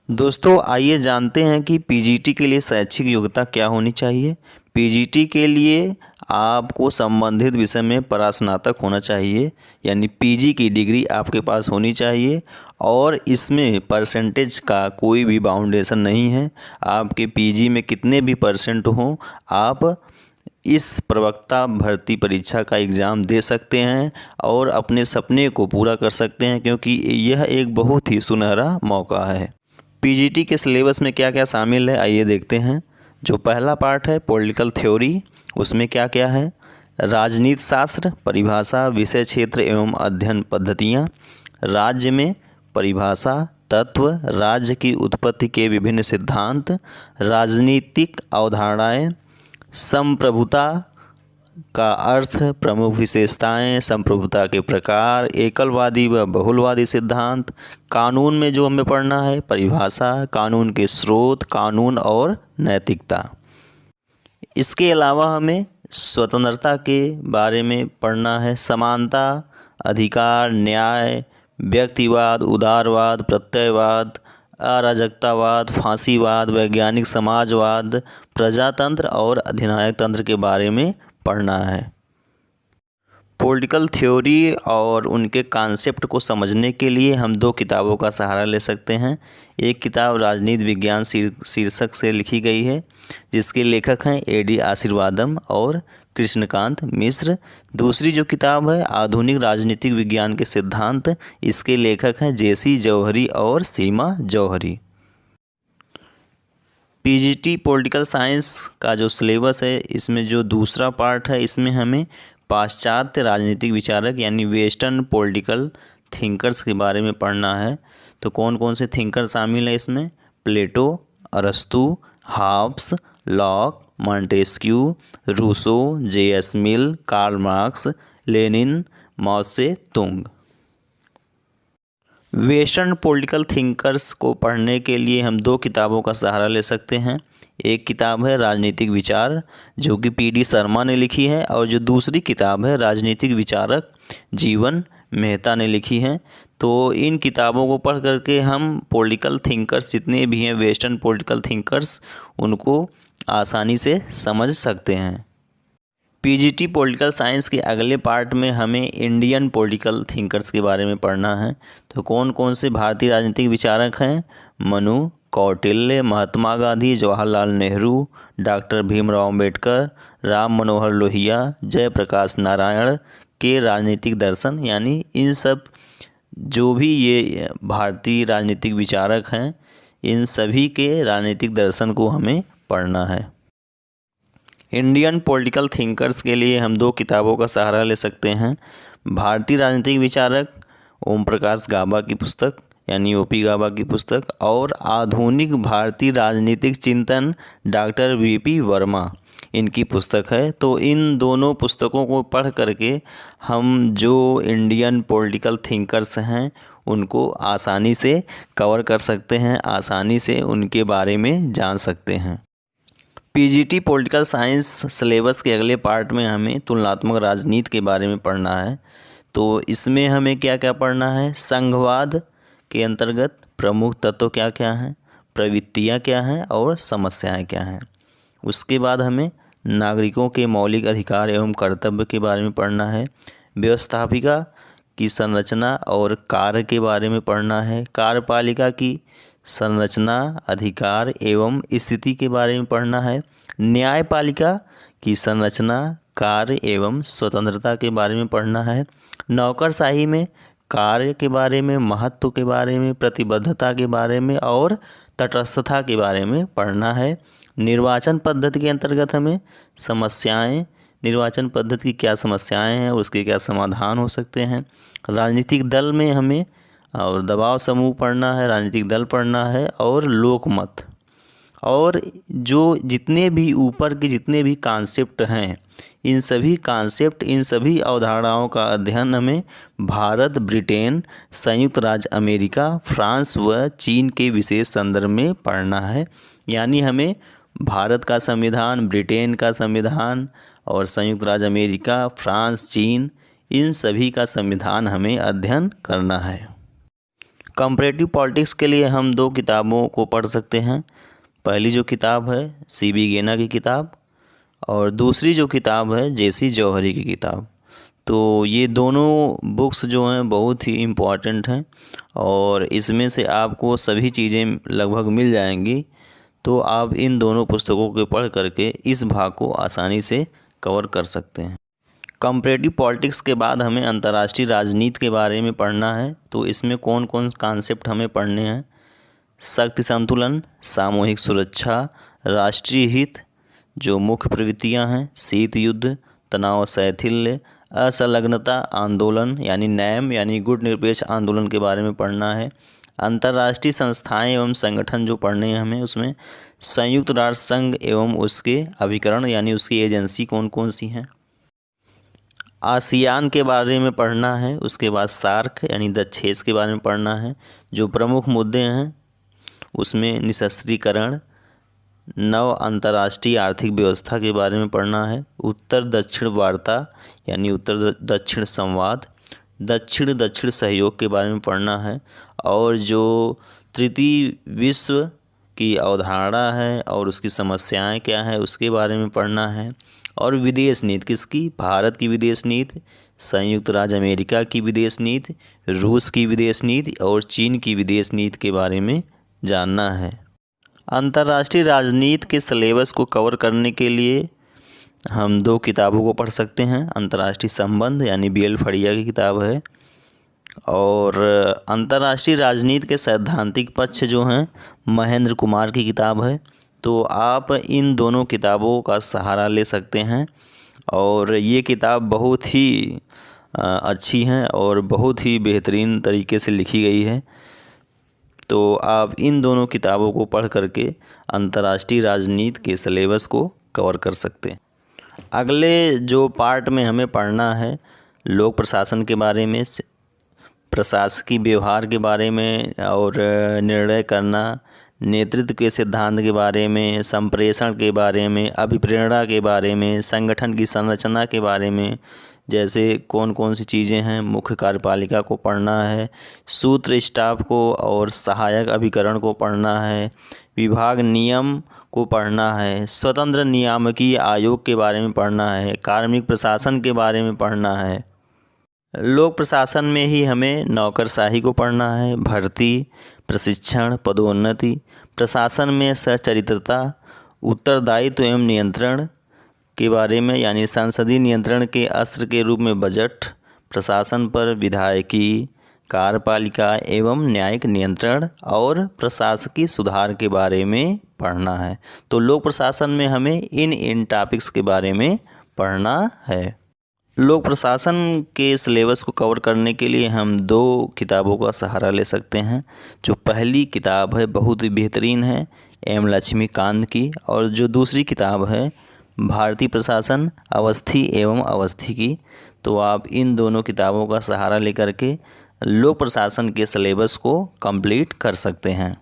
दोस्तों आइए जानते हैं कि पीजीटी के लिए शैक्षिक योग्यता क्या होनी चाहिए। पीजीटी के लिए आपको संबंधित विषय में परास्नातक होना चाहिए, यानी पीजी की डिग्री आपके पास होनी चाहिए और इसमें परसेंटेज का कोई भी बाउंडेशन नहीं है। आपके पीजी में कितने भी परसेंट हों, आप इस प्रवक्ता भर्ती परीक्षा का एग्ज़ाम दे सकते हैं और अपने सपने को पूरा कर सकते हैं, क्योंकि यह एक बहुत ही सुनहरा मौका है। पीजीटी के सिलेबस में क्या क्या शामिल है, आइए देखते हैं। जो पहला पार्ट है पॉलिटिकल थ्योरी, उसमें क्या क्या है। राजनीति शास्त्र, परिभाषा, विषय क्षेत्र एवं अध्ययन पद्धतियाँ, राज्य में परिभाषा, तत्व, राज्य की उत्पत्ति के विभिन्न सिद्धांत, राजनीतिक अवधारणाएँ, संप्रभुता का अर्थ, प्रमुख विशेषताएं, संप्रभुता के प्रकार, एकलवादी व बहुलवादी सिद्धांत, कानून में जो हमें पढ़ना है परिभाषा, कानून के स्रोत, कानून और नैतिकता। इसके अलावा हमें स्वतंत्रता के बारे में पढ़ना है, समानता, अधिकार, न्याय, व्यक्तिवाद, उदारवाद, प्रत्ययवाद, अराजकतावाद, फांसीवाद, वैज्ञानिक समाजवाद, प्रजातंत्र और अधिनायक तंत्र के बारे में पढ़ना है। पॉलिटिकल थ्योरी और उनके कॉन्सेप्ट को समझने के लिए हम दो किताबों का सहारा ले सकते हैं। एक किताब राजनीति विज्ञान शीर्षक से लिखी गई है, जिसके लेखक हैं एडी आशीर्वादम और कृष्णकांत मिश्र। दूसरी जो किताब है आधुनिक राजनीतिक विज्ञान के सिद्धांत, इसके लेखक हैं जेसी जौहरी और सीमा जौहरी। पीजीटी पॉलिटिकल साइंस का जो सिलेबस है, इसमें जो दूसरा पार्ट है, इसमें हमें पाश्चात्य राजनीतिक विचारक यानी वेस्टर्न पॉलिटिकल थिंकर्स के बारे में पढ़ना है। तो कौन कौन से थिंकर शामिल है इसमें? प्लेटो, अरस्तु, Hobbes, Locke, Montesquieu, Rousseau, J S. Mill, Karl Marx, Lenin, Mao Tse Tung. Western political thinkers को पढ़ने के लिए हम दो किताबों का सहारा ले सकते हैं। एक किताब है राजनीतिक विचार, जो कि पी.डी. शर्मा ने लिखी है, और जो दूसरी किताब है राजनीतिक विचारक जीवन मेहता ने लिखी है। तो इन किताबों को पढ़ करके हम पॉलिटिकल थिंकर्स जितने भी हैं, वेस्टर्न पॉलिटिकल थिंकर्स, उनको आसानी से समझ सकते हैं। पीजीटी पॉलिटिकल साइंस के अगले पार्ट में हमें इंडियन पॉलिटिकल थिंकर्स के बारे में पढ़ना है। तो कौन कौन से भारतीय राजनीतिक विचारक हैं? मनु, कौटिल्य, महात्मा गांधी, जवाहरलाल नेहरू, डॉक्टर भीमराव अम्बेडकर, राम मनोहर लोहिया, जयप्रकाश नारायण के राजनीतिक दर्शन, यानी इन सब जो भी ये भारतीय राजनीतिक विचारक हैं, इन सभी के राजनीतिक दर्शन को हमें पढ़ना है। इंडियन पॉलिटिकल थिंकर्स के लिए हम दो किताबों का सहारा ले सकते हैं। भारतीय राजनीतिक विचारक ओम प्रकाश गाबा की पुस्तक यानी ओपी गाबा की पुस्तक, और आधुनिक भारतीय राजनीतिक चिंतन डॉक्टर वीपी वर्मा, इनकी पुस्तक है। तो इन दोनों पुस्तकों को पढ़ करके हम जो इंडियन पॉलिटिकल थिंकर्स हैं उनको आसानी से कवर कर सकते हैं, आसानी से उनके बारे में जान सकते हैं। पीजीटी पॉलिटिकल साइंस सिलेबस के अगले पार्ट में हमें तुलनात्मक राजनीति के बारे में पढ़ना है। तो इसमें हमें क्या क्या पढ़ना है? संघवाद के अंतर्गत प्रमुख तत्व क्या क्या हैं, प्रवृत्तियाँ क्या हैं और समस्याएं क्या हैं। उसके बाद हमें नागरिकों के मौलिक अधिकार एवं कर्तव्य के बारे में पढ़ना है। व्यवस्थापिका की संरचना और कार्य के बारे में पढ़ना है। कार्यपालिका की संरचना, अधिकार एवं स्थिति के बारे में पढ़ना है। न्यायपालिका की संरचना, कार्य एवं स्वतंत्रता के बारे में पढ़ना है। नौकरशाही में कार्य के बारे में, महत्व के बारे में, प्रतिबद्धता के बारे में और तटस्थता के बारे में पढ़ना है। निर्वाचन पद्धति के अंतर्गत हमें समस्याएं, निर्वाचन पद्धति की क्या समस्याएं हैं, उसके क्या समाधान हो सकते हैं। राजनीतिक दल में हमें और दबाव समूह पढ़ना है, राजनीतिक दल पढ़ना है और लोकमत, और जो जितने भी ऊपर के जितने भी कॉन्सेप्ट हैं, इन सभी कॉन्सेप्ट, इन सभी अवधारणाओं का अध्ययन हमें भारत, ब्रिटेन, संयुक्त राज्य अमेरिका, फ्रांस व चीन के विशेष संदर्भ में पढ़ना है। यानी हमें भारत का संविधान, ब्रिटेन का संविधान और संयुक्त राज्य अमेरिका, फ्रांस, चीन, इन सभी का संविधान हमें अध्ययन करना है। कंपैरेटिव पॉलिटिक्स के लिए हम 2 किताबों को पढ़ सकते हैं। पहली जो किताब है C.B. गेना की किताब और दूसरी जो किताब है J.C. जौहरी की किताब। तो ये दोनों बुक्स जो हैं बहुत ही इम्पॉर्टेंट हैं और इसमें से आपको सभी चीज़ें लगभग मिल जाएंगी। तो आप इन दोनों पुस्तकों को पढ़ करके इस भाग को आसानी से कवर कर सकते हैं। कंपैरेटिव पॉलिटिक्स के बाद हमें अंतर्राष्ट्रीय राजनीति के बारे में पढ़ना है। तो इसमें कौन कौन कॉन्सेप्ट हमें पढ़ने हैं? शक्ति संतुलन, सामूहिक सुरक्षा, राष्ट्रीय हित, जो मुख्य प्रवृत्तियां हैं, शीत युद्ध, तनाव शैथिल्य, असंलग्नता आंदोलन यानी नैम यानी गुट निरपेक्ष आंदोलन के बारे में पढ़ना है। अंतर्राष्ट्रीय संस्थाएं एवं संगठन जो पढ़ने हैं हमें, उसमें संयुक्त राष्ट्र संघ एवं उसके अभिकरण यानी उसकी एजेंसी कौन कौन सी हैं। आसियान के बारे में पढ़ना है। उसके बाद सार्क यानी दक्षेस के बारे में पढ़ना है। जो प्रमुख मुद्दे हैं उसमें निशस्त्रीकरण, नव अंतर्राष्ट्रीय आर्थिक व्यवस्था के बारे में पढ़ना है। उत्तर दक्षिण वार्ता यानी उत्तर दक्षिण संवाद, दक्षिण दक्षिण सहयोग के बारे में पढ़ना है। और जो तृतीय विश्व की अवधारणा है और उसकी समस्याएं क्या है उसके बारे में पढ़ना है। और विदेश नीति किसकी? भारत की विदेश नीति, संयुक्त राज्य अमेरिका की विदेश नीति, रूस की विदेश नीति और चीन की विदेश नीति के बारे में जानना है। अंतर्राष्ट्रीय राजनीति के सिलेबस को कवर करने के लिए हम 2 किताबों को पढ़ सकते हैं। अंतर्राष्ट्रीय संबंध यानी B.L. फड़िया की किताब है और अंतर्राष्ट्रीय राजनीति के सैद्धांतिक पक्ष जो हैं महेंद्र कुमार की किताब है। तो आप इन दोनों किताबों का सहारा ले सकते हैं और ये किताब बहुत ही अच्छी हैं और बहुत ही बेहतरीन तरीके से लिखी गई है। तो आप इन दोनों किताबों को पढ़ करके अंतर्राष्ट्रीय राजनीति के सिलेबस को कवर कर सकते हैं। अगले जो पार्ट में हमें पढ़ना है लोक प्रशासन के बारे में, प्रशासकीय व्यवहार के बारे में और निर्णय करना, नेतृत्व के सिद्धांत के बारे में, संप्रेषण के बारे में, अभिप्रेरणा के बारे में, संगठन की संरचना के बारे में, जैसे कौन कौन सी चीज़ें हैं। मुख्य कार्यपालिका को पढ़ना है, सूत्र स्टाफ को और सहायक अभिकरण को पढ़ना है, विभाग नियम को पढ़ना है, स्वतंत्र नियामकीय आयोग के बारे में पढ़ना है, कार्मिक प्रशासन के बारे में पढ़ना है। लोक प्रशासन में ही हमें नौकरशाही को पढ़ना है, भर्ती, प्रशिक्षण, पदोन्नति, प्रशासन में सचरित्रता, उत्तरदायित्व एवं नियंत्रण के बारे में यानी संसदीय नियंत्रण के अस्त्र के रूप में बजट, प्रशासन पर विधायकी, कार्यपालिका एवं न्यायिक नियंत्रण और प्रशासकीय सुधार के बारे में पढ़ना है। तो लोक प्रशासन में हमें इन टॉपिक्स के बारे में पढ़ना है। लोक प्रशासन के सिलेबस को कवर करने के लिए हम 2 किताबों का सहारा ले सकते हैं। जो पहली किताब है बहुत ही बेहतरीन है M. लक्ष्मीकांत की और जो दूसरी किताब है भारतीय प्रशासन अवस्थी एवं अवस्थी की। तो आप इन दोनों किताबों का सहारा लेकर के लोक प्रशासन के सिलेबस को कंप्लीट कर सकते हैं।